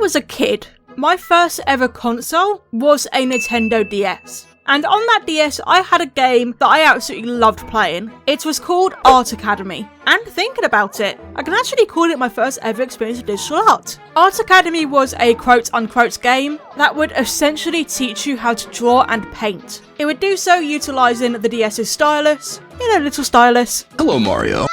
was a kid, my first ever console was a Nintendo DS. And on that DS, I had a game that I absolutely loved playing. It was called Art Academy. And thinking about it, I can actually call it my first ever experience of digital art. Art Academy was a quote-unquote game that would essentially teach you how to draw and paint. It would do so utilising the DS's stylus, little stylus. Hello, Mario.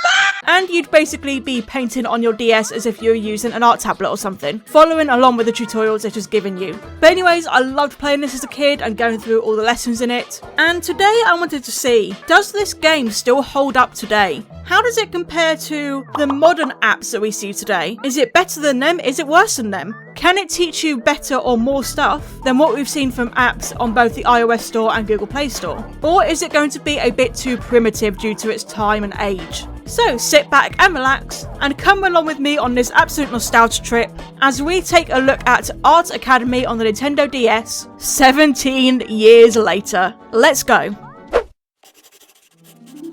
And you'd basically be painting on your DS as if you were using an art tablet or something, following along with the tutorials it was giving you. But anyways, I loved playing this as a kid and going through all the lessons in it. And today I wanted to see, does this game still hold up today? How does it compare to the modern apps that we see today? Is it better than them? Is it worse than them? Can it teach you better or more stuff than what we've seen from apps on both the iOS Store and Google Play Store? Or is it going to be a bit too primitive due to its time and age? So sit back and relax and come along with me on this absolute nostalgia trip as we take a look at Art Academy on the Nintendo DS 17 years later. Let's go.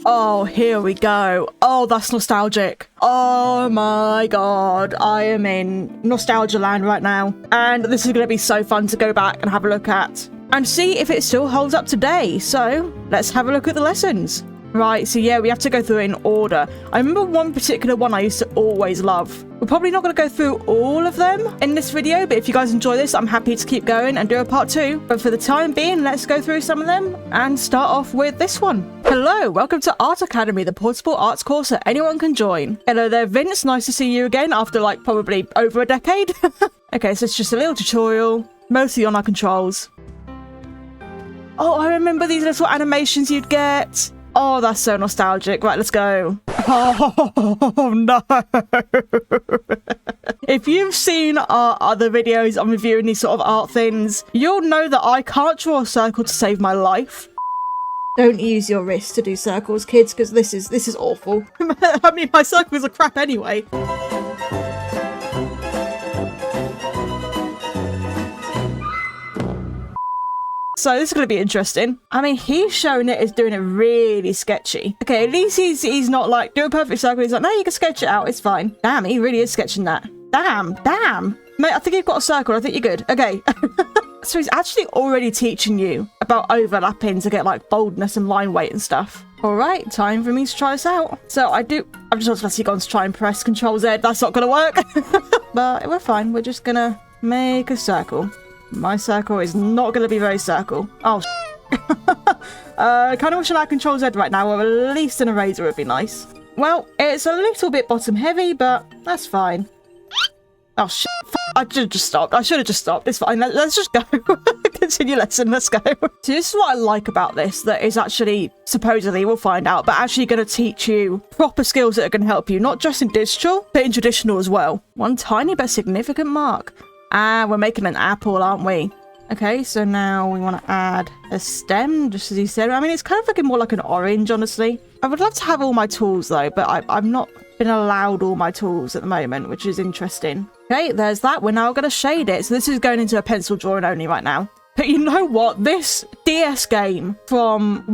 Oh, here we go. Oh, that's nostalgic. Oh my god, I am in nostalgia land right now. And this is going to be so fun to go back and have a look at and see if it still holds up today. So let's have a look at the lessons. Right, so yeah, we have to go through it in order. I remember one particular one I used to always love. We're probably not going to go through all of them in this video, but if you guys enjoy this, I'm happy to keep going and do a part 2. But for the time being, let's go through some of them and start off with this one. Hello, welcome to Art Academy, the portable arts course that anyone can join. Hello there, Vince. Nice to see you again after like probably over a decade. Okay, so it's just a little tutorial, mostly on our controls. Oh, I remember these little animations you'd get. Oh, that's so nostalgic. Right, let's go. Oh, no. If you've seen our other videos on reviewing these sort of art things, you'll know that I can't draw a circle to save my life. Don't use your wrist to do circles, kids, because this is awful. I mean, my circles are crap anyway. So this is going to be interesting. I mean, he's showing it as doing it really sketchy. Okay, at least he's not like, do a perfect circle. He's like, no, you can sketch it out. It's fine. Damn, he really is sketching that. Damn. Mate, I think you've got a circle. I think you're good. Okay. So he's actually already teaching you about overlapping to get like boldness and line weight and stuff. All right, time for me to try this out. So I've just automatically gone to try and press Control Z. That's not going to work. But we're fine. We're just going to make a circle. My circle is not going to be very circle. Oh, I kind of wish I had Control Z right now, or at least an eraser would be nice. Well, it's a little bit bottom heavy, but that's fine. Oh, shit. I should have just stopped. It's fine. Let's just go. Continue lesson. Let's go. So this is what I like about this, that is actually, supposedly, we'll find out, but actually going to teach you proper skills that are going to help you, not just in digital, but in traditional as well. One tiny but significant mark. Ah, we're making an apple, aren't we? Okay, so now we want to add a stem, just as he said. I mean, it's kind of looking more like an orange, honestly. I would love to have all my tools, though, but I've not been allowed all my tools at the moment, which is interesting. Okay, there's that. We're now going to shade it. So this is going into a pencil drawing only right now. But you know what? This DS game from,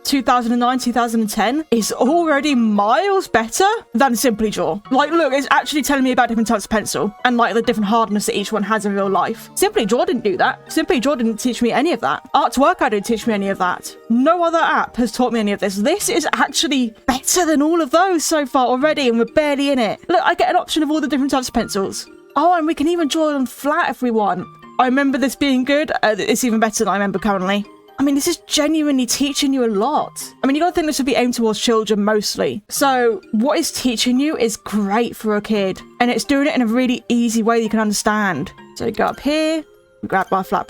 2009, 2010 is already miles better than Simply Draw. Like, look, it's actually telling me about different types of pencil and like the different hardness that each one has in real life. Simply Draw didn't do that. Simply Draw didn't teach me any of that. Artwork didn't teach me any of that. No other app has taught me any of this. This is actually better than all of those so far already, and we're barely in it. Look, I get an option of all the different types of pencils. Oh, and we can even draw them flat if we want. I remember this being good. It's even better than I remember currently. I mean, this is genuinely teaching you a lot. I mean, you gotta think this would be aimed towards children mostly. So what it's teaching you is great for a kid. And it's doing it in a really easy way that you can understand. So you go up here, grab my flat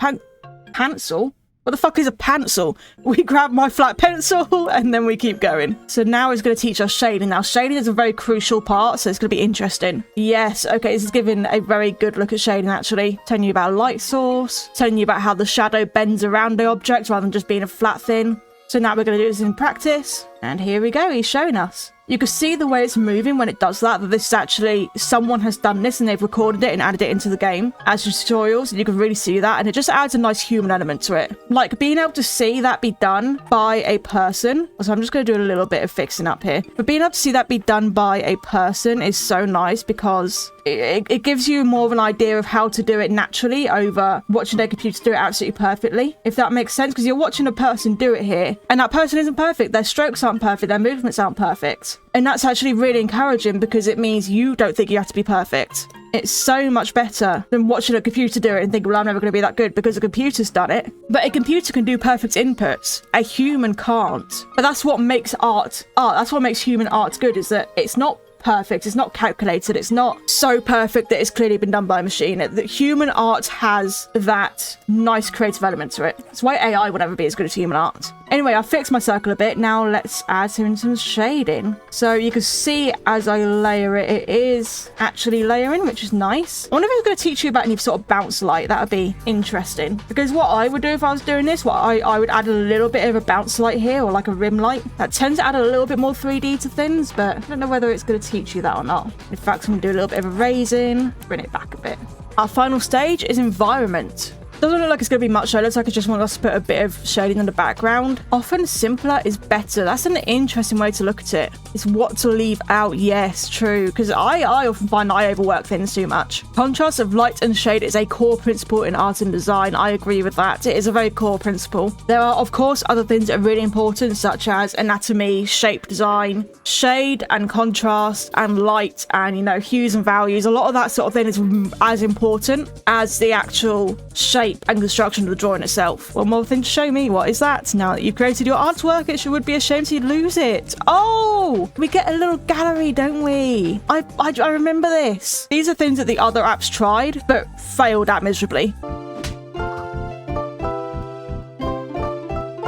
pencil. What the fuck is a pencil? We grab my flat pencil and then we keep going. So now it's going to teach us shading. Now shading is a very crucial part, so it's going to be interesting. Yes, okay, this is giving a very good look at shading actually. Telling you about light source, telling you about how the shadow bends around the object rather than just being a flat thing. So now we're going to do this in practice. And here we go, he's showing us. You can see the way it's moving when it does that this is actually someone has done this and they've recorded it and added it into the game as tutorials, and you can really see that, and it just adds a nice human element to it. Like being able to see that be done by a person. So I'm just going to do a little bit of fixing up here, but being able to see that be done by a person is so nice because it gives you more of an idea of how to do it naturally over watching their computer do it absolutely perfectly, if that makes sense, because you're watching a person do it here and that person isn't perfect, their strokes aren't perfect, their movements aren't perfect, and that's actually really encouraging because it means you don't think you have to be perfect. It's so much better than watching a computer do it and think, well, I'm never going to be that good because a computer's done it. But a computer can do perfect inputs. A human can't. But that's what makes art. That's what makes human art good, is that it's not perfect, it's not calculated, it's not so perfect that it's clearly been done by a machine. The human art has that nice creative element to it. That's why AI will never be as good as human art. Anyway, I fixed my circle a bit. Now let's add some shading. So you can see as I layer it, it is actually layering, which is nice. I wonder if it's going to teach you about any sort of bounce light. That would be interesting. Because what I would do if I was doing this, I would add a little bit of a bounce light here, or like a rim light. That tends to add a little bit more 3D to things, but I don't know whether it's going to teach you that or not. In fact, I'm going to do a little bit of a raising, bring it back a bit. Our final stage is environment. Doesn't look like it's going to be much, though. It looks like I just want us to put a bit of shading in the background. Often simpler is better. That's an interesting way to look at it. It's what to leave out. Yes, true. Because I often find I overwork things too much. Contrast of light and shade is a core principle in art and design. I agree with that. It is a very core principle. There are, of course, other things that are really important, such as anatomy, shape design, shade and contrast and light and, you know, hues and values. A lot of that sort of thing is as important as the actual shape and construction of the drawing itself. One more thing to show me. What is that? Now that you've created your artwork, it would be a shame to lose it. Oh, we get a little gallery, don't we? I remember this. These are things that the other apps tried but failed at miserably.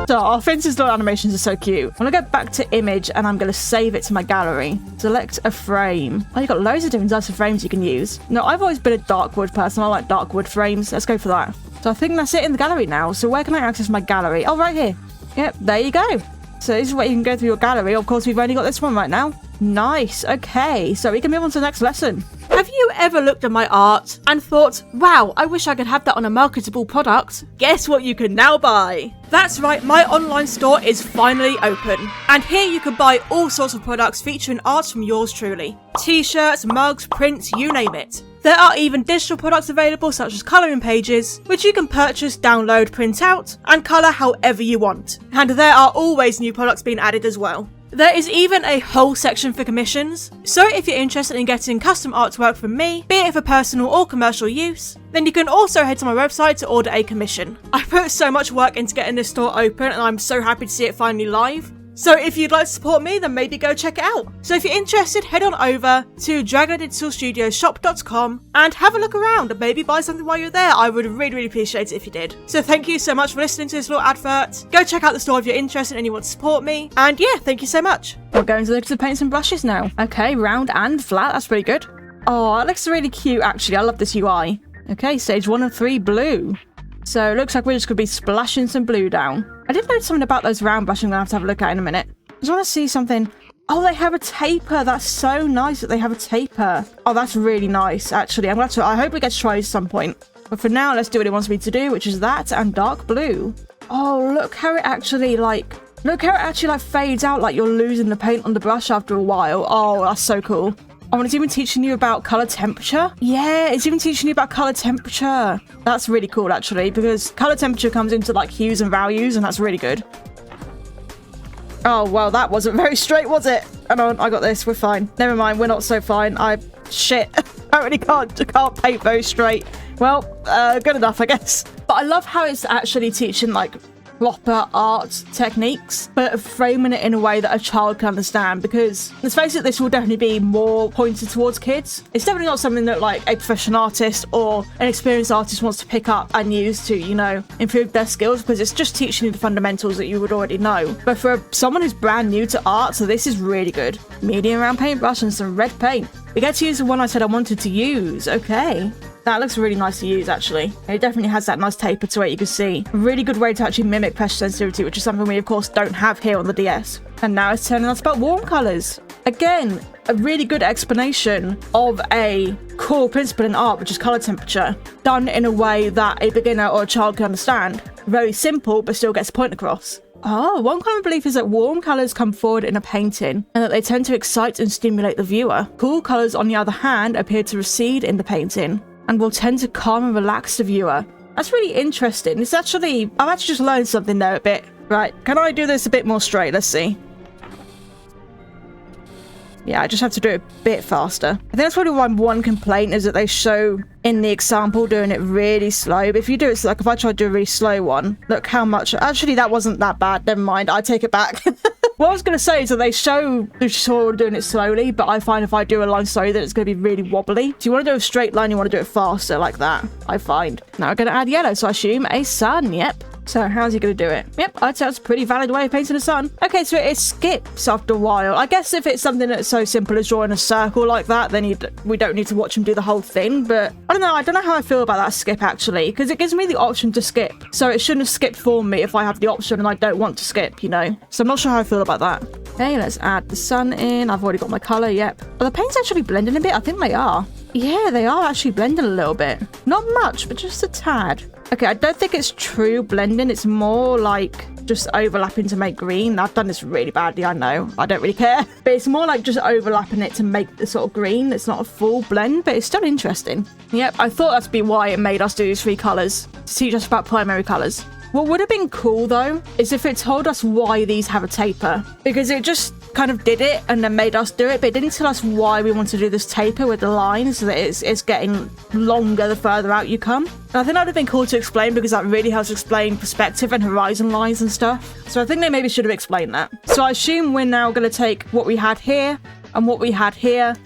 So our Finch's little animations are so cute. I'm going to go back to image and I'm going to save it to my gallery. Select a frame. Oh, you've got loads of different types of frames you can use. No, I've always been a dark wood person. I like dark wood frames. Let's go for that. So I think that's it in the gallery now. So where can I access my gallery? Oh, right here. Yep, there you go. So this is where you can go through your gallery. Of course, we've only got this one right now. Nice. Okay, so we can move on to the next lesson. Have you ever looked at my art and thought, wow, I wish I could have that on a marketable product? Guess what you can now buy? That's right, my online store is finally open. And here you can buy all sorts of products featuring art from yours truly. T-shirts, mugs, prints, you name it. There are even digital products available such as colouring pages, which you can purchase, download, print out, and colour however you want. And there are always new products being added as well. There is even a whole section for commissions, so if you're interested in getting custom artwork from me, be it for personal or commercial use, then you can also head to my website to order a commission. I put so much work into getting this store open and I'm so happy to see it finally live. So if you'd like to support me, then maybe go check it out. So if you're interested, head on over to dragondigitalstudioshop.com and have a look around and maybe buy something while you're there. I would really appreciate it if you did. So thank you so much for listening to this little advert. Go check out the store if you're interested and you want to support me. And yeah, thank you so much. We're going to look at the paints and brushes now. Okay, round and flat. That's pretty good. Oh, that looks really cute, actually. I love this UI. Okay, stage 1 of 3, blue. So it looks like we're just going to be splashing some blue down. I did notice something about those round brushes I'm going to have a look at in a minute. I just want to see something. Oh, they have a taper. That's so nice that they have a taper. Oh, that's really nice, actually. I hope we get to try this at some point. But for now, let's do what it wants me to do, which is that and dark blue. Oh, look how it actually fades out, like you're losing the paint on the brush after a while. Oh, that's so cool. Oh, and it's even teaching you about color temperature. Yeah, it's even teaching you about color temperature. That's really cool, actually, because color temperature comes into like hues and values, and that's really good. Oh, well, that wasn't very straight, was it? Hang on, I got this. We're fine. Never mind, we're not so fine. Shit. I really can't paint very straight. Well, good enough, I guess. But I love how it's actually teaching, like, proper art techniques, but framing it in a way that a child can understand, because let's face it, this will definitely be more pointed towards kids. It's definitely not something that like a professional artist or an experienced artist wants to pick up and use to, you know, improve their skills, because it's just teaching you the fundamentals that you would already know. But for someone who's brand new to art, so this is really good. Medium round paintbrush and some red paint. We get to use the one I said I wanted to use. Okay. That looks really nice to use, actually. It definitely has that nice taper to it, you can see. A really good way to actually mimic pressure sensitivity, which is something we, of course, don't have here on the DS. And now it's turning us about warm colours. Again, a really good explanation of a core principle in art, which is color temperature, done in a way that a beginner or a child can understand. Very simple, but still gets the point across. Oh, one common belief is that warm colours come forward in a painting and that they tend to excite and stimulate the viewer. Cool colours, on the other hand, appear to recede in the painting and will tend to calm and relax the viewer. That's really interesting. I've actually just learned something there a bit. Right, can I do this a bit more straight? Let's see. Yeah, I just have to do it a bit faster. I think that's probably my one complaint, is that they show in the example doing it really slow. But if you do it, like if I try to do a really slow one, look how much... Actually, that wasn't that bad. Never mind. I take it back. What I was going to say is that they show the tutorial doing it slowly, but I find if I do a line slowly, that it's going to be really wobbly. So you want to do a straight line, you want to do it faster like that, I find. Now we're going to add yellow, so I assume a sun. Yep. So how's he going to do it? Yep, I'd say that's a pretty valid way of painting a sun. Okay, so it skips after a while. I guess if it's something that's so simple as drawing a circle like that, then we don't need to watch him do the whole thing. But I don't know how I feel about that skip, actually, because it gives me the option to skip. So it shouldn't have skipped for me if I have the option and I don't want to skip, you know? So I'm not sure how I feel about that. Okay, let's add the sun in. I've already got my colour, yep. Are the paints actually blending a bit? I think they are. Yeah, they are actually blending a little bit. Not much, but just a tad. Okay, I don't think it's true blending. It's more like just overlapping to make green. I've done this really badly, I know. I don't really care. But it's more like just overlapping it to make the sort of green. It's not a full blend, but it's still interesting. Yep, I thought that'd be why it made us do these 3 colours, to teach us about primary colours. What would have been cool, though, is if it told us why these have a taper. Because it just kind of did it and then made us do it, but it didn't tell us why we want to do this taper with the lines, so that it's getting longer the further out you come. And I think that would have been cool to explain, because that really helps explain perspective and horizon lines and stuff. So I think they maybe should have explained that. So I assume we're now going to take what we had here and what we had here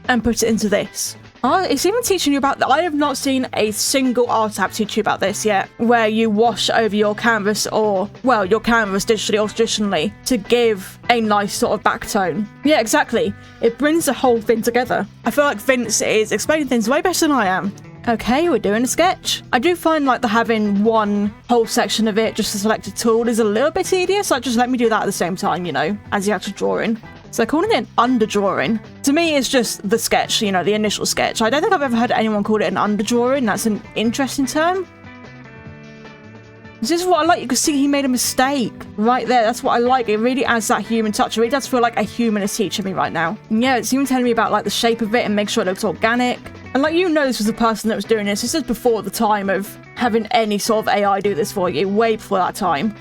and put it into this. Oh, it's even teaching you about that. I have not seen a single art app teach you about this yet, where you wash over your canvas, or, well, your canvas digitally or traditionally, to give a nice sort of back tone. Yeah, exactly. It brings the whole thing together. I feel like Vince is explaining things way better than I am. Okay, we're doing a sketch. I do find like the having one whole section of it just to select a tool is a little bit tedious. Like, just let me do that at the same time, you know, as you're actually drawing. So calling it an underdrawing, to me, is just the sketch, you know, the initial sketch. I don't think I've ever heard anyone call it an underdrawing. That's an interesting term. This is what I like. You can see he made a mistake right there. That's what I like. It really adds that human touch. It really does feel like a human is teaching me right now. And yeah, it's even telling me about like the shape of it and make sure it looks organic. And like, you know, this was the person that was doing this. This is before the time of having any sort of AI do this for you. Way before that time.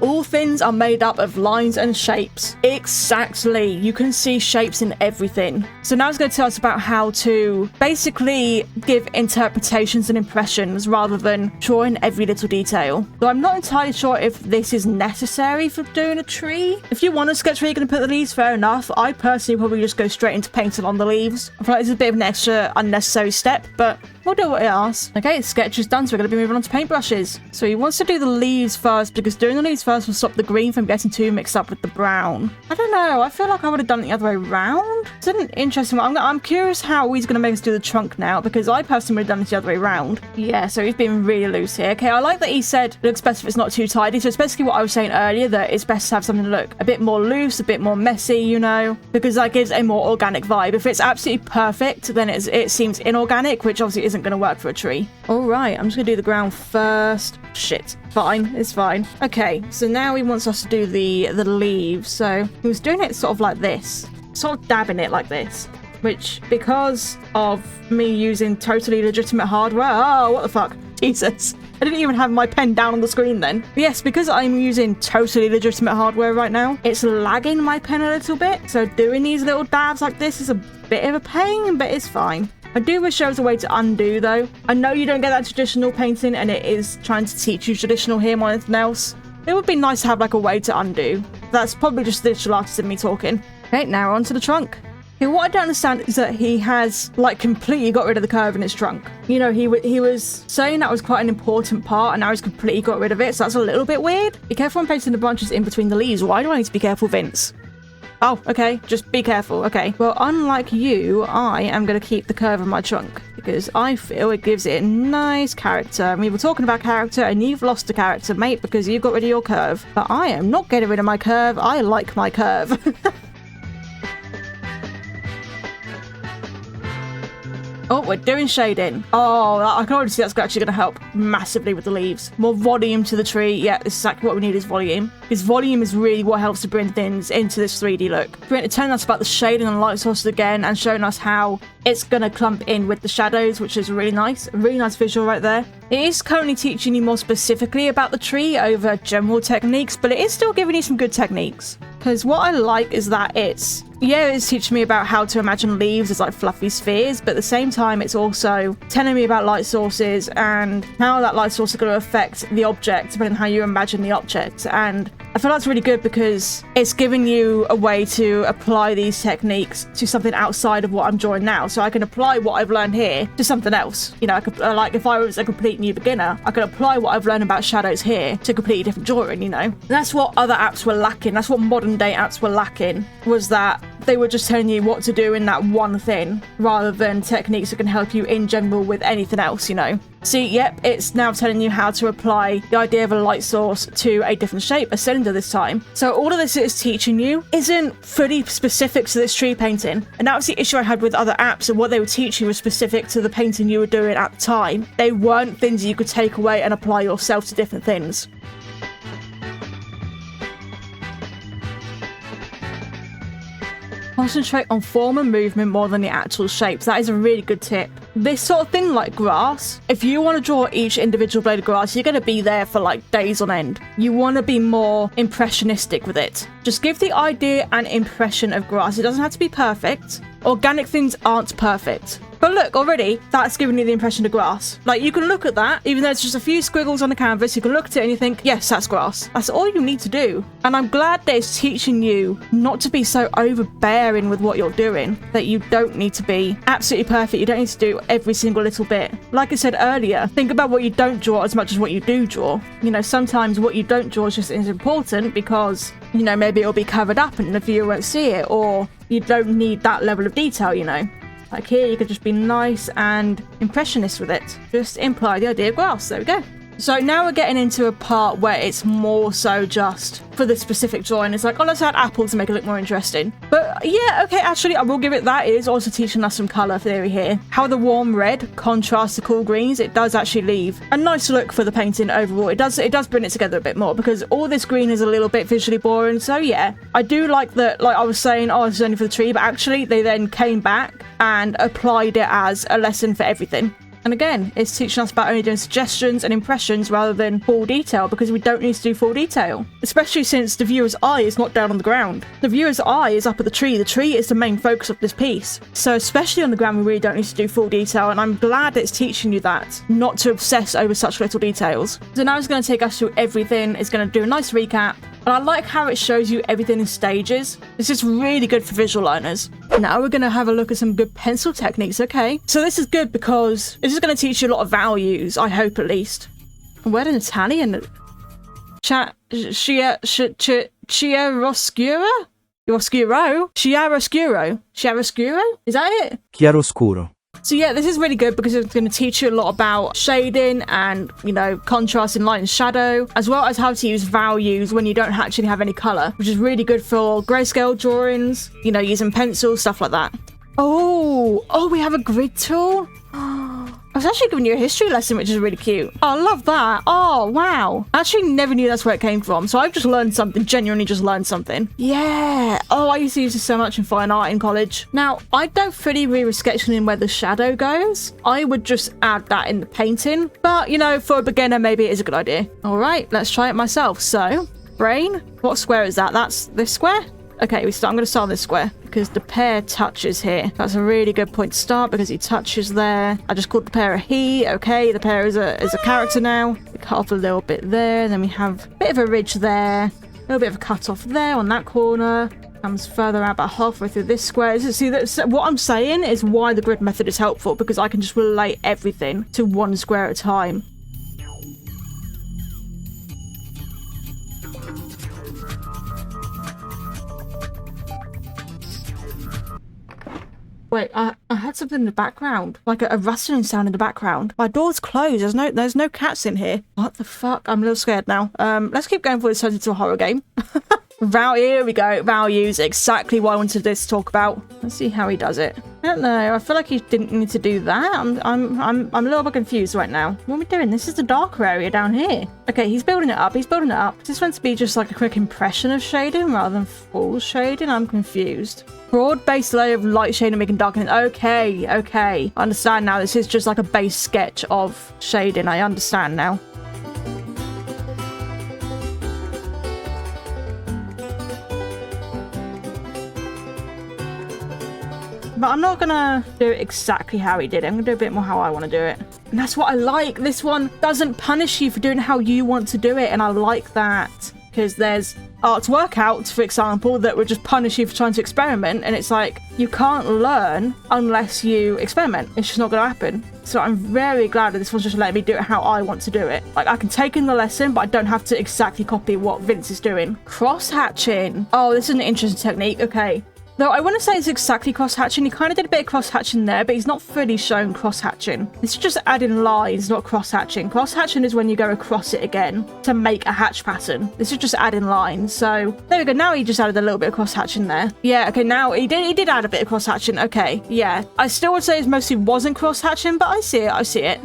All things are made up of lines and shapes. Exactly. You can see shapes in everything. So now it's going to tell us about how to basically give interpretations and impressions rather than drawing every little detail. So I'm not entirely sure if this is necessary for doing a tree. If you want a sketch where you're going to put the leaves, fair enough. I personally probably just go straight into painting on the leaves. I feel like it's a bit of an extra unnecessary step, but we'll do what it asks. Okay, the sketch is done, so we're going to be moving on to paintbrushes. So he wants to do the leaves first, because doing the leaves first will stop the green from getting too mixed up with the brown. I don't know, I feel like I would have done it the other way around. It's an interesting one. I'm curious how he's going to make us do the trunk now, because I personally would have done it the other way around. Yeah, so he's being really loose here. Okay, I like that he said it looks best if it's not too tidy. So it's basically what I was saying earlier, that it's best to have something look a bit more loose, a bit more messy, you know, because that gives a more organic vibe. If it's absolutely perfect, then it seems inorganic, which obviously isn't going to work for a tree. All right, I'm just going to do the ground first. Shit. Fine, it's fine. Okay, so now he wants us to do the leaves. So he was doing it sort of like this, sort of dabbing it like this, which, because of me using totally legitimate hardware, oh, what the fuck, Jesus, I didn't even have my pen down on the screen then. But yes, because I'm using totally legitimate hardware right now, it's lagging my pen a little bit, so doing these little dabs like this is a bit of a pain, but it's fine. I do wish there was a way to undo, though. I know you don't get that traditional painting, and it is trying to teach you traditional here more than anything else. It would be nice to have, like, a way to undo. That's probably just the digital artist in me talking. Okay, now on to the trunk. Okay, what I don't understand is that he has, like, completely got rid of the curve in his trunk. You know, he was saying that was quite an important part, and now he's completely got rid of it, so that's a little bit weird. Be careful when placing the branches in between the leaves. Why do I need to be careful, Vince? Oh, okay, just be careful. Okay, well, unlike you, I am going to keep the curve of my trunk. because I feel it gives it a nice character. And we were talking about character, and you've lost a character, mate, because you got rid of your curve. But I am not getting rid of my curve. I like my curve. Oh, we're doing shading. Oh, I can already see that's actually going to help massively with the leaves. More volume to the tree. Yeah, this is exactly what we need is volume. Because volume is really what helps to bring things into this 3D look. We're going to tell us about the shading and light sources again and showing us how it's going to clump in with the shadows, which is really nice. A really nice visual right there. It is currently teaching you more specifically about the tree over general techniques, but it is still giving you some good techniques. Because what I like is that it's teaching me about how to imagine leaves as like fluffy spheres, but at the same time it's also telling me about light sources and how that light source is going to affect the object depending on how you imagine the object. And I feel that's really good because it's giving you a way to apply these techniques to something outside of what I'm drawing now. So I can apply what I've learned here to something else. You know, I could, like if I was a complete new beginner, I could apply what I've learned about shadows here to a completely different drawing, you know. And that's what other apps were lacking. That's what modern day apps were lacking, was that they were just telling you what to do in that one thing rather than techniques that can help you in general with anything else, you know. See, yep, it's now telling you how to apply the idea of a light source to a different shape, a cylinder this time. So all of this it is teaching you isn't fully specific to this tree painting. And that was the issue I had with other apps, and what they were teaching was specific to the painting you were doing at the time. They weren't things you could take away and apply yourself to different things. Concentrate on form and movement more than the actual shapes. That is a really good tip. This sort of thing, like grass, if you want to draw each individual blade of grass, you're going to be there for like days on end. You want to be more impressionistic with it. Just give the idea and impression of grass. It doesn't have to be perfect. Organic things aren't perfect. But look, already, that's giving you the impression of grass. Like, you can look at that, even though it's just a few squiggles on the canvas, you can look at it and you think, yes, that's grass. That's all you need to do. And I'm glad that it's teaching you not to be so overbearing with what you're doing, that you don't need to be absolutely perfect. You don't need to do every single little bit. Like I said earlier, think about what you don't draw as much as what you do draw. You know, sometimes what you don't draw is just as important because, you know, maybe it'll be covered up and the viewer won't see it, or you don't need that level of detail, you know. Like here, you could just be nice and impressionist with it. Just imply the idea of grass. There we go. So now we're getting into a part where it's more so just for the specific drawing. It's like, oh, let's add apples to make it look more interesting. But yeah, okay, actually, I will give it that. It is also teaching us some colour theory here. How the warm red contrasts the cool greens. It does actually leave a nice look for the painting overall. It does bring it together a bit more because all this green is a little bit visually boring. So yeah, I do like that. Like I was saying, oh, this is only for the tree, but actually they then came back and applied it as a lesson for everything. And again, it's teaching us about only doing suggestions and impressions rather than full detail, because we don't need to do full detail. Especially since the viewer's eye is not down on the ground. The viewer's eye is up at the tree. The tree is the main focus of this piece. So especially on the ground, we really don't need to do full detail. And I'm glad it's teaching you that, not to obsess over such little details. So now it's going to take us through everything. It's going to do a nice recap. And I like how it shows you everything in stages. It's just really good for visual learners. Now we're going to have a look at some good pencil techniques, okay? So this is good because this is going to teach you a lot of values, I hope at least. Word in Italian? Chiaroscuro? Chiaroscuro? Is that it? Chiaroscuro. So yeah, this is really good because it's going to teach you a lot about shading and, you know, contrast in light and shadow, as well as how to use values when you don't actually have any colour, which is really good for grayscale drawings, you know, using pencils, stuff like that. Oh, we have a grid tool? I was actually giving you a history lesson, which is really cute. Oh, I love that. Oh, wow. I actually never knew that's where it came from. So I've just learned something, genuinely just learned something. Yeah. Oh, I used to use this so much in fine art in college. Now, I don't fully agree with sketching where the shadow goes. I would just add that in the painting. But, you know, for a beginner, maybe it is a good idea. All right, let's try it myself. So, brain. What square is that? That's this square? Okay, I'm going to start on this square because the pear touches here. That's a really good point to start because he touches there. I just called the pear a he. Okay, the pear is a character now. We cut off a little bit there. Then we have a bit of a ridge there. A little bit of a cut off there on that corner. Comes further out about halfway through this square. See, what I'm saying is why the grid method is helpful, because I can just relate everything to one square at a time. Wait, I had something in the background, like a rustling sound in the background. My door's closed. There's no cats in here. What the fuck? I'm a little scared now. Let's keep going before this turns into a horror game. Here we go. Values, exactly what I wanted this to talk about. Let's see how he does it. I don't know. I feel like he didn't need to do that. I'm a little bit confused right now. What are we doing? This is the darker area down here. Okay, he's building it up. He's building it up. Is this meant to be just like a quick impression of shading rather than full shading? I'm confused. Broad base layer of light shading making darkening. Okay. I understand now. This is just like a base sketch of shading. I understand now. But I'm not gonna do it exactly how he did it. I'm gonna do a bit more how I want to do it. And that's what I like. This one doesn't punish you for doing how you want to do it. And I like that. Because there's arts workouts, for example, that would just punish you for trying to experiment. And it's like, you can't learn unless you experiment. It's just not gonna happen. So I'm very glad that this one's just letting me do it how I want to do it. Like, I can take in the lesson, but I don't have to exactly copy what Vince is doing. Cross-hatching. Oh, this is an interesting technique. Okay. Though I wouldn't say it's exactly cross-hatching. He kind of did a bit of cross-hatching there, but he's not fully shown cross-hatching. This is just adding lines, not cross-hatching. Cross-hatching is when you go across it again to make a hatch pattern. This is just adding lines. So there we go. Now he just added a little bit of cross-hatching there. Yeah, okay, now he did add a bit of cross-hatching. Okay, yeah. I still would say it mostly wasn't cross-hatching, but I see it.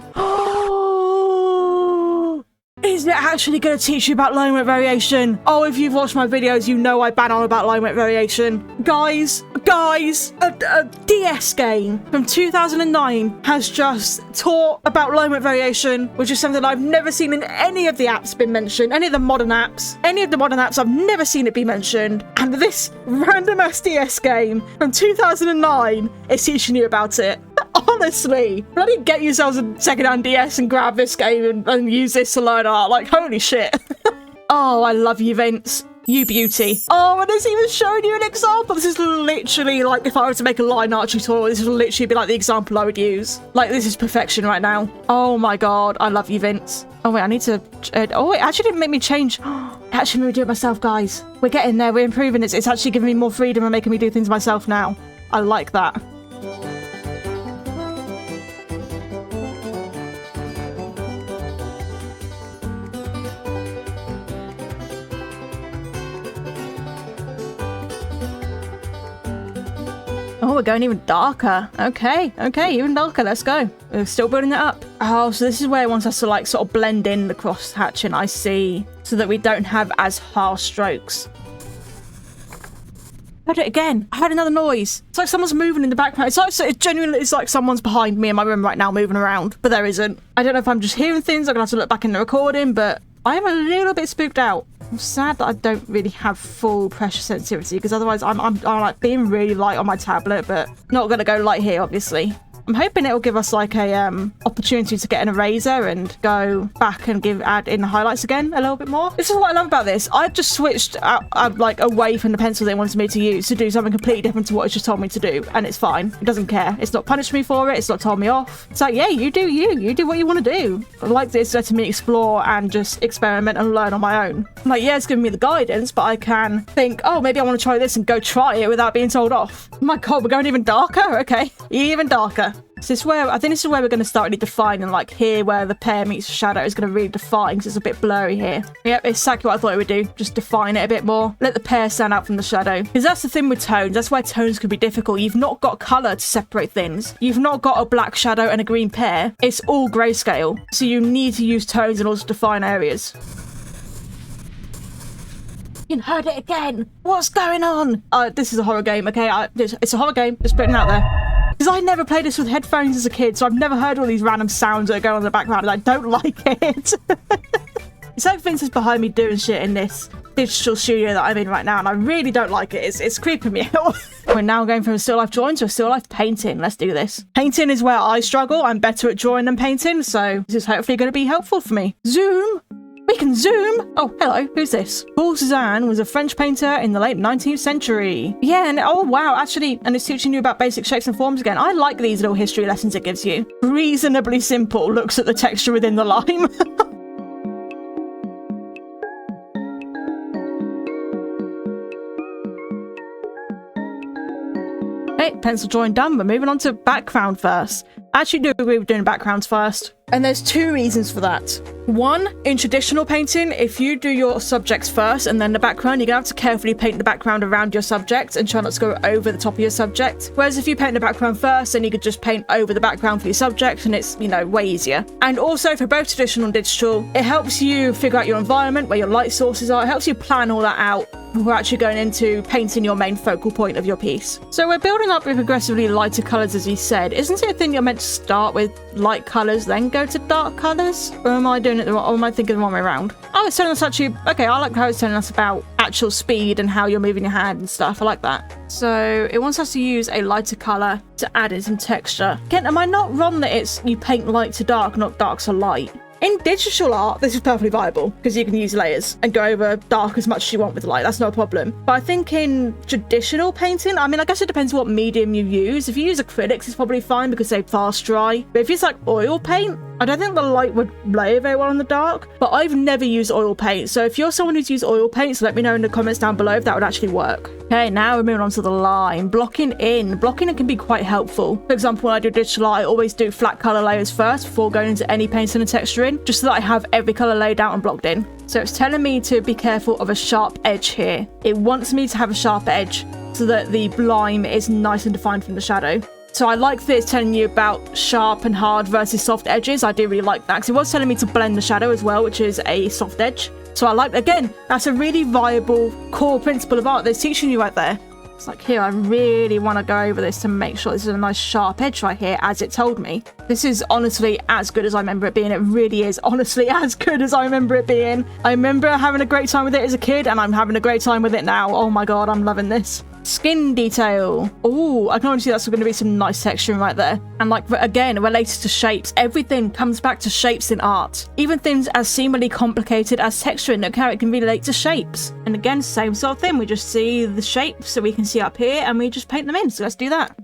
Is it actually going to teach you about line weight variation? Oh, if you've watched my videos, you know I ban on about line weight variation. Guys, a DS game from 2009 has just taught about line weight variation, which is something I've never seen in any of the apps been mentioned, any of the modern apps, I've never seen it be mentioned. And this random ass DS game from 2009 is teaching you about it. Honestly, bloody get yourselves a second-hand DS and grab this game and use this to learn art. Like, holy shit. Oh, I love you, Vince. You beauty. Oh, and it's even showing you an example. This is literally like if I were to make a line art tutorial, this would literally be like the example I would use. Like, this is perfection right now. Oh my god, I love you, Vince. Oh wait, I need to... oh, it actually didn't make me change. It actually made me do it myself, guys. We're getting there. We're improving it. It's actually giving me more freedom and making me do things myself now. I like that. Oh, we're going even darker. Okay, even darker. Let's go. We're still building it up. Oh, so this is where it wants us to like sort of blend in the cross hatching, I see, so that we don't have as harsh strokes. Heard it again. I heard another noise. It's like someone's moving in the background. It genuinely is like someone's behind me in my room right now moving around, but there isn't. I don't know if I'm just hearing things. I'm gonna have to look back in the recording, but I am a little bit spooked out. I'm sad that I don't really have full pressure sensitivity, because otherwise I'm like being really light on my tablet, but not gonna go light here, obviously. I'm hoping it'll give us like a opportunity to get an eraser and go back and add in the highlights again a little bit more. This is what I love about this. I've just switched out, like away from the pencil they wanted me to use to do something completely different to what it's just told me to do, and it's fine. It doesn't care. It's not punished me for it. It's not told me off. It's like, yeah, you do what you want to do. I like this letting me explore and just experiment and learn on my own. I'm like, yeah, it's giving me the guidance, but I can think, oh, maybe I want to try this and go try it without being told off. Oh my god, we're going even darker. Okay, even darker. So this is where, I think this is where we're going to start really defining, like here where the pear meets the shadow is going to really define, because it's a bit blurry here. Yep, it's exactly what I thought it would do. Just define it a bit more. Let the pear stand out from the shadow. Because that's the thing with tones. That's why tones can be difficult. You've not got colour to separate things. You've not got a black shadow and a green pear. It's all grayscale. So you need to use tones in order to define areas. You heard it again. What's going on? This is a horror game, okay? It's a horror game. Just putting it out there. Because I never played this with headphones as a kid, so I've never heard all these random sounds that are going on in the background, and I don't like it. It's like Vince is behind me doing shit in this digital studio that I'm in right now, and I really don't like it. It's creeping me out. We're now going from a still life drawing to a still life painting. Let's do this. Painting is where I struggle. I'm better at drawing than painting, so this is hopefully going to be helpful for me. Zoom! We can zoom! Oh, hello, who's this? Paul Cézanne was a French painter in the late 19th century. Yeah, and oh wow, actually, and it's teaching you about basic shapes and forms again. I like these little history lessons it gives you. Reasonably simple looks at the texture within the lime. Hey, pencil drawing done. We're moving on to background first. I actually do agree with doing backgrounds first. And there's two reasons for that. One, in traditional painting, if you do your subjects first and then the background, you're gonna have to carefully paint the background around your subject and try not to go over the top of your subject. Whereas if you paint the background first, then you could just paint over the background for your subject and it's, you know, way easier. And also for both traditional and digital, it helps you figure out your environment, where your light sources are. It helps you plan all that out before actually going into painting your main focal point of your piece. So we're building up with progressively lighter colors, as he said. Isn't it a thing you're meant to start with light colors, then go to dark colors? Or am I doing it the wrong, or am I thinking the wrong way around? Oh, it's telling us actually, okay, I like how it's telling us about actual speed and how you're moving your hand and stuff. I like that. So it wants us to use a lighter color to add in some texture. Again, am I not wrong that it's you paint light to dark, not dark to light? In digital art, this is perfectly viable because you can use layers and go over dark as much as you want with light. That's no problem. But I think in traditional painting, I mean, I guess it depends what medium you use. If you use acrylics, it's probably fine because they fast dry. But if it's like oil paint, I don't think the light would layer very well in the dark. But I've never used oil paint. So if you're someone who's used oil paint, so let me know in the comments down below if that would actually work. Okay, now we're moving on to the line. Blocking in. Blocking in can be quite helpful. For example, when I do digital art, I always do flat color layers first before going into any painting and texturing, just so that I have every color laid out and blocked in. So it's telling me to be careful of a sharp edge here. It wants me to have a sharp edge so that the blime is nice and defined from the shadow. So I like that it's telling you about sharp and hard versus soft edges. I do really like that because it was telling me to blend the shadow as well, which is a soft edge. So I like, again, that's a really viable core principle of art that's teaching you right there. It's like, here, I really want to go over this to make sure this is a nice sharp edge right here, as it told me. This is honestly as good as I remember it being. It really is honestly as good as I remember it being. I remember having a great time with it as a kid, and I'm having a great time with it now. Oh my god, I'm loving this. Skin detail. Oh, I can already see that's going to be some nice texturing right there. And like, again, related to shapes, everything comes back to shapes in art. Even things as seemingly complicated as texturing, look how it can relate to shapes. And again, same sort of thing. We just see the shapes that we can see up here and we just paint them in. So let's do that.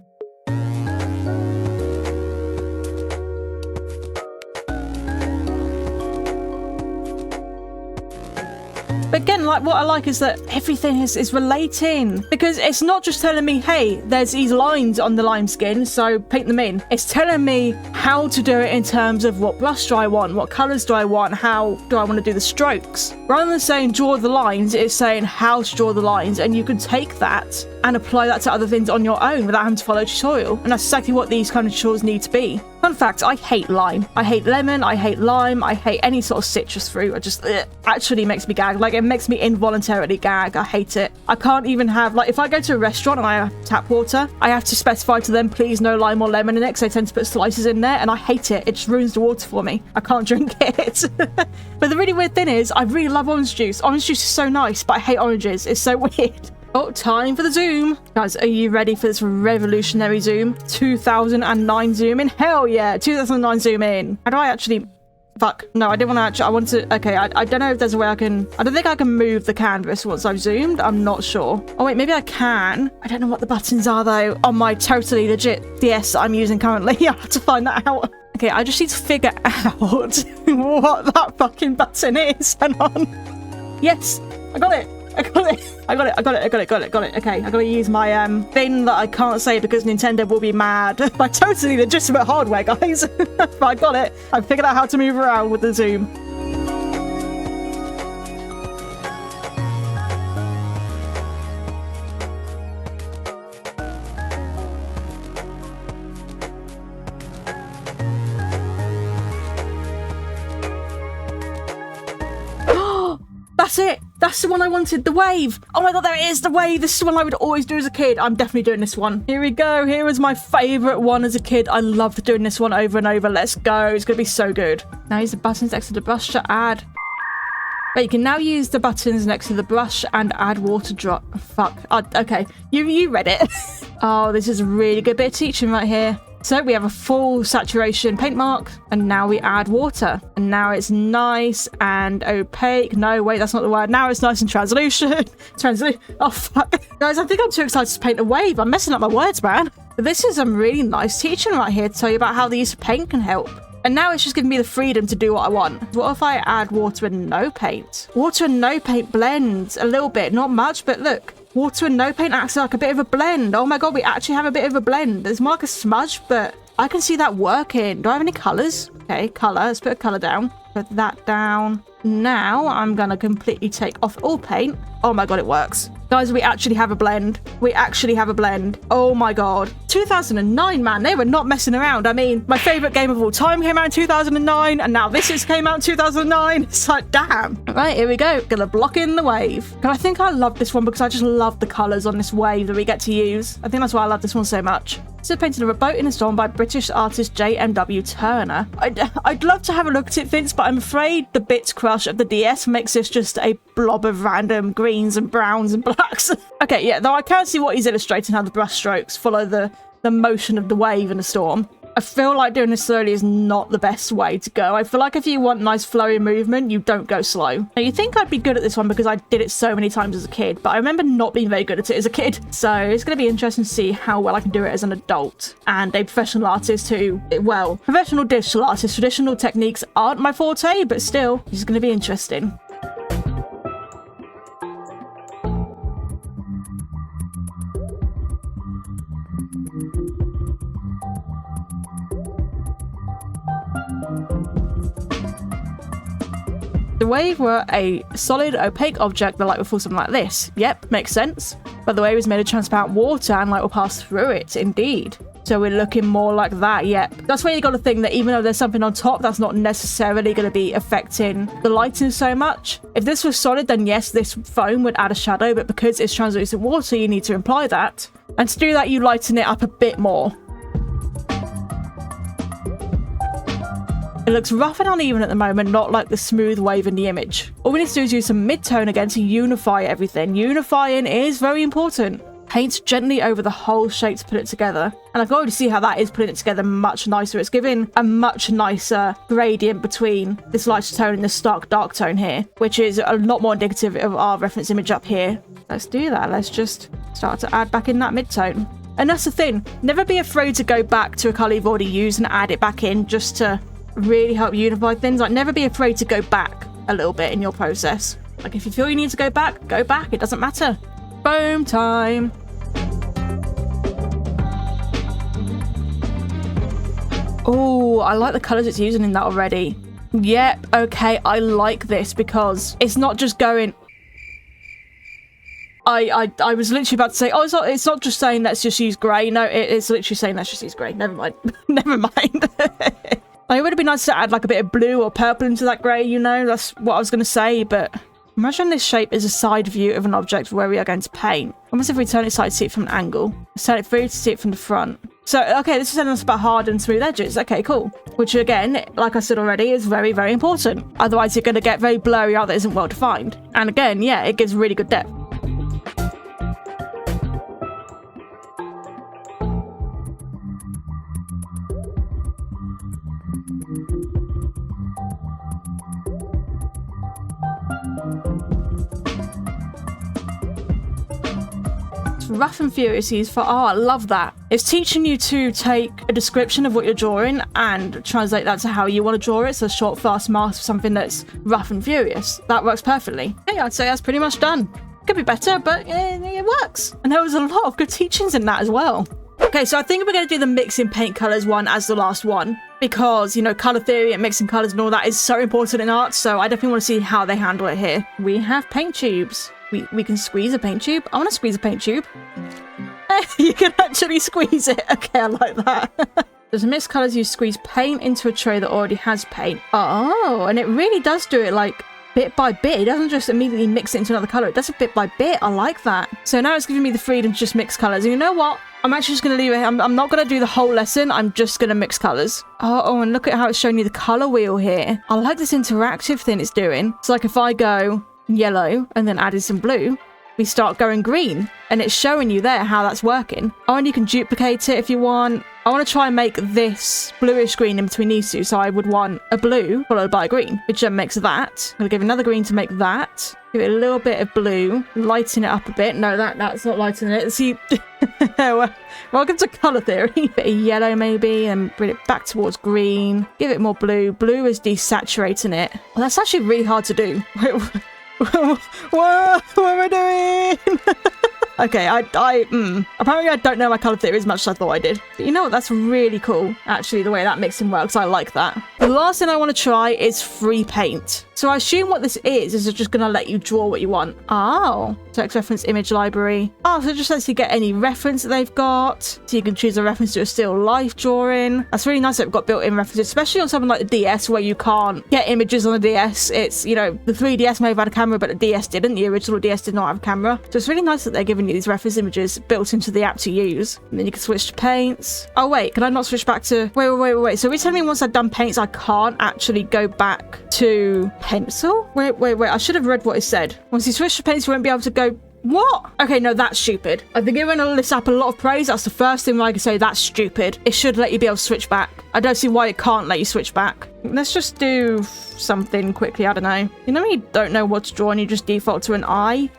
But again, like, what I like is that everything is relating, because it's not just telling me, hey, there's these lines on the lime skin, so paint them in. It's telling me how to do it in terms of what brush do I want, what colors do I want, how do I want to do the strokes. Rather than saying draw the lines, it's saying how to draw the lines, and you can take that and apply that to other things on your own without having to follow a tutorial. And that's exactly what these kind of tutorials need to be. Fun fact, I hate lime. I hate lemon, I hate lime, I hate any sort of citrus fruit. I just, actually makes me gag. Like, it makes me involuntarily gag. I hate it. I can't even have, like, if I go to a restaurant and I have tap water, I have to specify to them, please no lime or lemon in it, because they tend to put slices in there, and I hate it. It just ruins the water for me. I can't drink it. But the really weird thing is, I really love orange juice. Orange juice is so nice, but I hate oranges. It's so weird. Oh, time for the zoom. Guys, are you ready for this revolutionary zoom? 2009 zoom in? Hell yeah, 2009 zoom in. How do I actually... Fuck. No, I didn't want to actually... I want to... Okay, I don't know if there's a way I can... I don't think I can move the canvas once I've zoomed. I'm not sure. Oh, wait, maybe I can. I don't know what the buttons are, though, on my totally legit DS I'm using currently. I have to find that out. Okay, I just need to figure out what that fucking button is. Hang on. Yes, I got it. I got it. Okay, I gotta use my thing that I can't say because Nintendo will be mad. My totally legitimate hardware, guys. But I got it. I figured out how to move around with the zoom. That's it. That's the one I wanted, the wave. Oh my god, there it is, the wave. This is the one I would always do as a kid. I'm definitely doing this one. Here we go. Here is my favorite one as a kid. I loved doing this one over and over. Let's go. It's gonna be so good. Now use the buttons next to the brush to add. But you can now use the buttons next to the brush and add water drop. Fuck. Okay, you read it. Oh, this is a really good bit of teaching right here. So we have a full saturation paint mark, and now we add water, and now it's nice and opaque. No, wait, that's not the word. Now it's nice and translucent. Oh, fuck. Guys, I think I'm too excited to paint a wave. I'm messing up my words, man. But this is some really nice teaching right here to tell you about how the use of paint can help. And now it's just giving me the freedom to do what I want. What if I add water and no paint? Water and no paint blends a little bit, not much, but look. Water and no paint acts like a bit of a blend. Oh my god, we actually have a bit of a blend. There's more like a smudge, but I can see that working. Do I have any colours? Okay, colour. Let's put a colour down. Put that down. Now I'm gonna completely take off all paint. Oh my god, it works. Guys, we actually have a blend. We actually have a blend. Oh my god. 2009, man. They were not messing around. I mean, my favourite game of all time came out in 2009, and now this came out in 2009. It's like, damn. All right, here we go. Gonna block in the wave. And I think I love this one because I just love the colours on this wave that we get to use. I think that's why I love this one so much. This is painted of a boat in a storm by British artist JMW Turner. I'd love to have a look at it, Vince, but I'm afraid the bits crush of the DS makes this just a blob of random greens and browns and blacks. Okay, yeah, though I can see what he's illustrating, how the brush strokes follow the motion of the wave in a storm. I feel like doing this slowly is not the best way to go. I feel like if you want nice flowy movement, you don't go slow. Now, you think I'd be good at this one because I did it so many times as a kid, but I remember not being very good at it as a kid. So it's going to be interesting to see how well I can do it as an adult and a professional artist who, well, professional digital artist. Traditional techniques aren't my forte, but still, it's going to be interesting. The wave were a solid, opaque object, the light will fall something like this. Yep, makes sense. But the wave is made of transparent water and light will pass through it, indeed. So we're looking more like that, yep. That's where you got to think that even though there's something on top, that's not necessarily going to be affecting the lighting so much. If this was solid, then yes, this foam would add a shadow, but because it's translucent water, you need to imply that. And to do that, you lighten it up a bit more. It looks rough and uneven at the moment, not like the smooth wave in the image. All we need to do is use some mid-tone again to unify everything. Unifying is very important. Paint gently over the whole shape to put it together. And I can already see how that is putting it together much nicer. It's giving a much nicer gradient between this lighter tone and this stark dark tone here, which is a lot more indicative of our reference image up here. Let's do that. Let's just start to add back in that mid-tone. And that's the thing. Never be afraid to go back to a colour you've already used and add it back in just to really help unify things. Like, never be afraid to go back a little bit in your process. Like, if you feel you need to go back, it doesn't matter. Boom time. Oh, I like the colours it's using in that already. Yep, okay, I like this because it's not just going... I was literally about to say, oh, it's not just saying let's just use grey. No, it's literally saying let's just use grey. Never mind. Never mind. It would have been nice to add like a bit of blue or purple into that grey, you know? That's what I was going to say, but imagine this shape is a side view of an object where we are going to paint. Almost if we turn it side to see it from an angle. Let's turn it through to see it from the front. So, okay, this is telling us about hard and smooth edges. Okay, cool. Which, again, like I said already, is very, very important. Otherwise, you're going to get very blurry art that isn't well defined. And again, yeah, it gives really good depth. Rough and furious use for art. Love that. It's teaching you to take a description of what you're drawing and translate that to how you want to draw it. So short, fast marks for something that's rough and furious. That works perfectly. Hey, I'd say that's pretty much done. Could be better, but it works. And there was a lot of good teachings in that as well. Okay, so I think we're going to do the mixing paint colors one as the last one because, you know, color theory and mixing colors and all that is so important in art. So I definitely want to see how they handle it here. We have paint tubes. We can squeeze a paint tube. I want to squeeze a paint tube. You can actually squeeze it. Okay, I like that. There's a mix colors. You squeeze paint into a tray that already has paint. Oh, and it really does do it like bit by bit. It doesn't just immediately mix it into another color. It does it bit by bit. I like that. So now it's giving me the freedom to just mix colors. And you know what? I'm actually just going to leave it. I'm not going to do the whole lesson. I'm just going to mix colors. Oh, and look at how it's showing you the color wheel here. I like this interactive thing it's doing. It's like if I go yellow and then added some blue, we start going green, and it's showing you there how that's working. Oh, and you can duplicate it if you want. I want to try and make this bluish green in between these two, so I would want a blue followed by a green, which then makes that. I'm going to give another green to make that. Give it a little bit of blue, lighten it up a bit. No, that's not lightening it. See, welcome to colour theory. A bit of yellow maybe, and bring it back towards green. Give it more blue. Blue is desaturating it. Well, that's actually really hard to do. What am I doing? Okay, apparently I don't know my colour theory as much as I thought I did. But you know what? That's really cool, actually, the way that mixing works. I like that. The last thing I want to try is free paint. So I assume what this is it's just going to let you draw what you want. Oh, text reference image library. Oh, so it just lets you get any reference that they've got. So you can choose a reference to a still life drawing. That's really nice that we've got built-in references, especially on something like the DS where you can't get images on the DS. It's, you know, the 3DS may have had a camera, but the DS didn't. The original DS did not have a camera. So it's really nice that they're giving you these reference images built into the app to use. And then you can switch to paints. Oh, wait, can I not switch back to... Wait. So it's telling me once I've done paints, I can't actually go back to pencil? Wait. I should have read what it said. Once you switch to paints, you won't be able to go... What? Okay, no, that's stupid. I've been giving this app a lot of praise. That's the first thing I can say. That's stupid. It should let you be able to switch back. I don't see why it can't let you switch back. Let's just do something quickly. I don't know. You know when you don't know what to draw and you just default to an eye?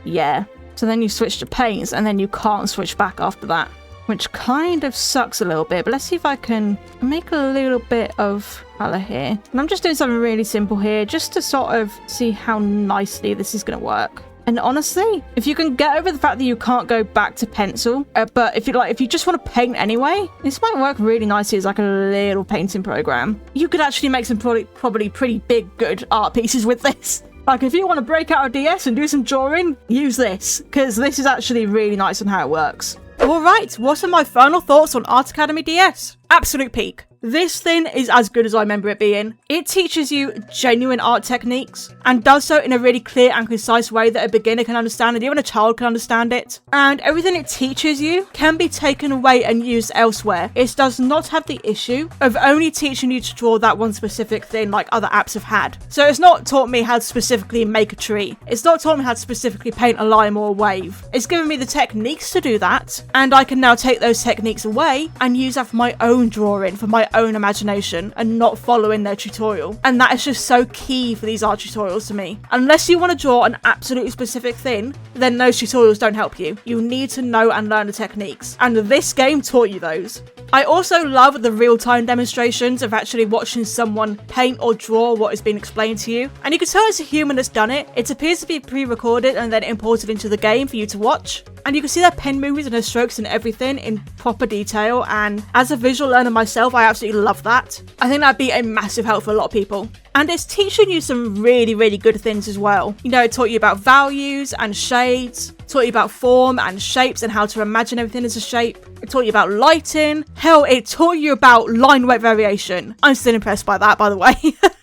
Yeah. So then you switch to paints and then you can't switch back after that, which kind of sucks a little bit. But let's see if I can make a little bit of color here. And I'm just doing something really simple here just to sort of see how nicely this is going to work. And honestly, if you can get over the fact that you can't go back to pencil, but if you just want to paint anyway, this might work really nicely as like a little painting program. You could actually make some probably pretty big, good art pieces with this. Like if you want to break out a DS and do some drawing, use this, because this is actually really nice on how it works. Alright, what are my final thoughts on Art Academy DS? Absolute peak. This thing is as good as I remember it being. It teaches you genuine art techniques and does so in a really clear and concise way that a beginner can understand and even a child can understand it. And everything it teaches you can be taken away and used elsewhere. It does not have the issue of only teaching you to draw that one specific thing like other apps have had. So it's not taught me how to specifically make a tree. It's not taught me how to specifically paint a line or a wave. It's given me the techniques to do that, and I can now take those techniques away and use that for my own drawing, for my own imagination, and not following their tutorial. And that is just so key for these art tutorials to me. Unless you want to draw an absolutely specific thing, then those tutorials don't help you. You need to know and learn the techniques, and this game taught you those. I also love the real-time demonstrations of actually watching someone paint or draw what is being explained to you. And you can tell it's a human that's done it. It appears to be pre-recorded and then imported into the game for you to watch. And you can see their pen movements and their strokes and everything in proper detail. And as a visual learner myself, I absolutely love that. I think that'd be a massive help for a lot of people. And it's teaching you some really, really good things as well. You know, it taught you about values and shades, taught you about form and shapes and how to imagine everything as a shape. It taught you about lighting. Hell, it taught you about line weight variation. I'm still impressed by that, by the way.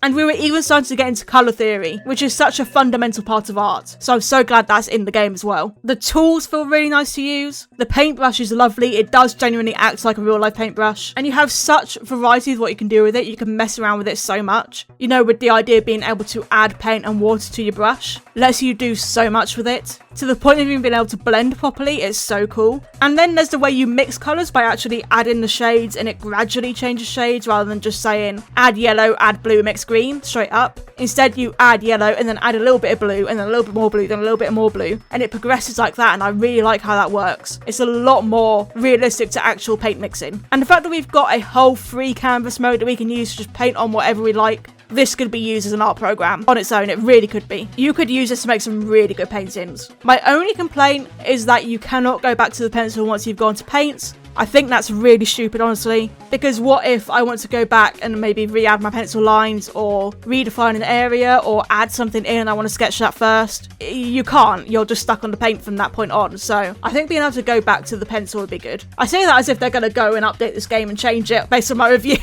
And we were even starting to get into colour theory, which is such a fundamental part of art. So I'm so glad that's in the game as well. The tools feel really nice to use. The paintbrush is lovely. It does genuinely act like a real life paintbrush. And you have such variety of what you can do with it. You can mess around with it so much. You know, with the idea of being able to add paint and water to your brush, lets you do so much with it. To the point of even being able to blend properly. It's so cool. And then there's the way you mix colours by actually adding the shades, and it gradually changes shades rather than just saying add yellow, add blue, mix green straight up. Instead you add yellow and then add a little bit of blue and then a little bit more blue, then a little bit more blue, and it progresses like that. And I really like how that works. It's a lot more realistic to actual paint mixing. And the fact that we've got a whole free canvas mode that we can use to just paint on whatever we like, this could be used as an art program on its own. It really could be. You could use this to make some really good paintings. My only complaint is that you cannot go back to the pencil once you've gone to paints. I think that's really stupid, honestly, because what if I want to go back and maybe re-add my pencil lines or redefine an area or add something in and I want to sketch that first? You can't. You're just stuck on the paint from that point on. So I think being able to go back to the pencil would be good. I say that as if they're going to go and update this game and change it based on my review.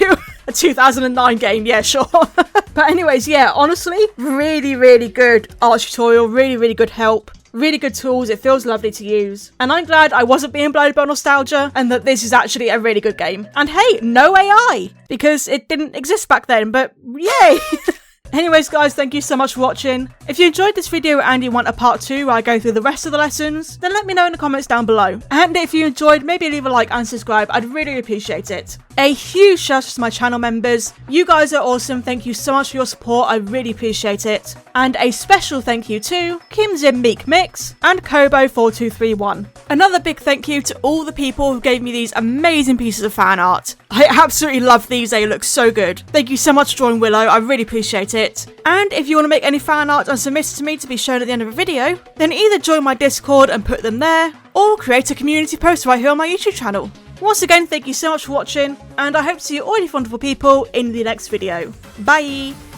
A 2009 game, yeah, sure. But anyways, yeah, honestly, really, really good art tutorial, really, really good help. Really good tools. It feels lovely to use. And I'm glad I wasn't being blown by nostalgia and that this is actually a really good game. And hey, no AI, because it didn't exist back then, but yay! Anyways, guys, thank you so much for watching. If you enjoyed this video and you want a part 2 where I go through the rest of the lessons, then let me know in the comments down below. And if you enjoyed, maybe leave a like and subscribe. I'd really appreciate it. A huge shout out to my channel members. You guys are awesome. Thank you so much for your support. I really appreciate it. And a special thank you to Kim Zim Meek Mix and Kobo4231. Another big thank you to all the people who gave me these amazing pieces of fan art. I absolutely love these. They look so good. Thank you so much, Drawing Willow. I really appreciate it. it. And if you want to make any fan art and submit it to me to be shown at the end of a video, then either join my Discord and put them there, or create a community post right here on my YouTube channel. Once again, thank you so much for watching, and I hope to see you all you wonderful people in the next video. Bye!